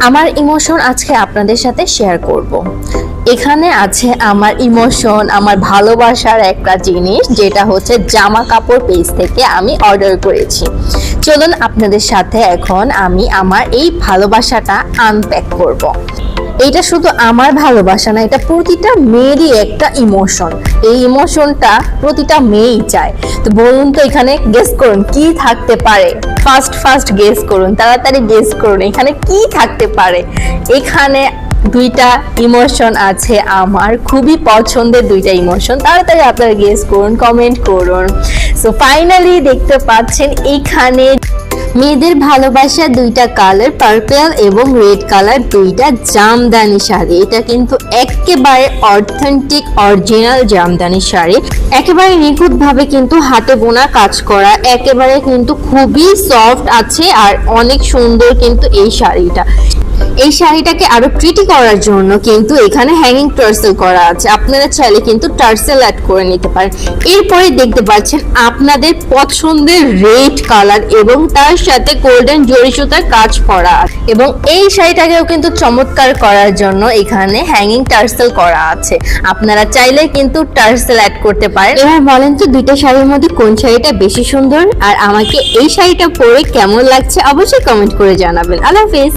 আমার ইমোশন আজকে আপনাদের সাথে শেয়ার করব। এখানে আছে আমার ইমোশন, আমার ভালোবাসার একটা জিনিস, যেটা হচ্ছে জামা কাপড় পেজ থেকে আমি অর্ডার করেছি। চলুন আপনাদের সাথে এখন আমি আমার এই ভালোবাসাটা আনপ্যাক করব। এটা শুধু আমার ভালোবাসা না, এটা প্রতিটা মেয়েরই একটা ইমোশন। এই ইমোশনটা প্রতিটা মেয়েই চায়। তো বলুন তো, এখানে গেস করুন কি থাকতে পারে। ফার্স্ট গেস করুন, তাড়াতাড়ি গেস করুন এখানে কি থাকতে পারে। এখানে দুইটা ইমোশন আছে, আমার খুবই পছন্দের দুইটা ইমোশন। তাড়াতাড়ি আপনারা গেস করুন, কমেন্ট করুন। সো ফাইনালি দেখতে পাচ্ছেন এখানে মেয়েদের ভালোবাসা দুইটা কালার, পার্পল এবং রেড কালার, দুইটা জামদানি শাড়ি। এটা কিন্তু একেবারে অথেন্টিক অরিজিনাল জামদানি শাড়ি, একেবারে নিখুঁত ভাবে কিন্তু হাতে বোনা কাজ করা, একেবারে কিন্তু খুবই সফট আছে আর অনেক সুন্দর কিন্তু এই শাড়িটা। এই শাড়িটাকে আরো প্রিটি করার জন্য কিন্তু এখানে হ্যাঙ্গিং টার্সেল করা আছে, আপনারা চাইলে কিন্তু টার্সেল অ্যাড করে নিতে পারেন। এরপরে দেখতে পাচ্ছেন আপনাদের পছন্দের রেড কালার এবং তার সাথে গোল্ডেন জরি সুতার কাজ করা আছে, এবং এই শাড়িটাকেও কিন্তু চমৎকার করার জন্য এখানে হ্যাঙ্গিং টার্সেল করা আছে, আপনারা চাইলে কিন্তু টার্সেল অ্যাড করতে পারেন। এবার বলেন তো দুইটা শাড়ির মধ্যে কোন শাড়িটা বেশি সুন্দর, আর আমাকে এই শাড়িটা পরে কেমন লাগছে অবশ্যই কমেন্ট করে জানাবেন। আল্লাহ হাফেজ।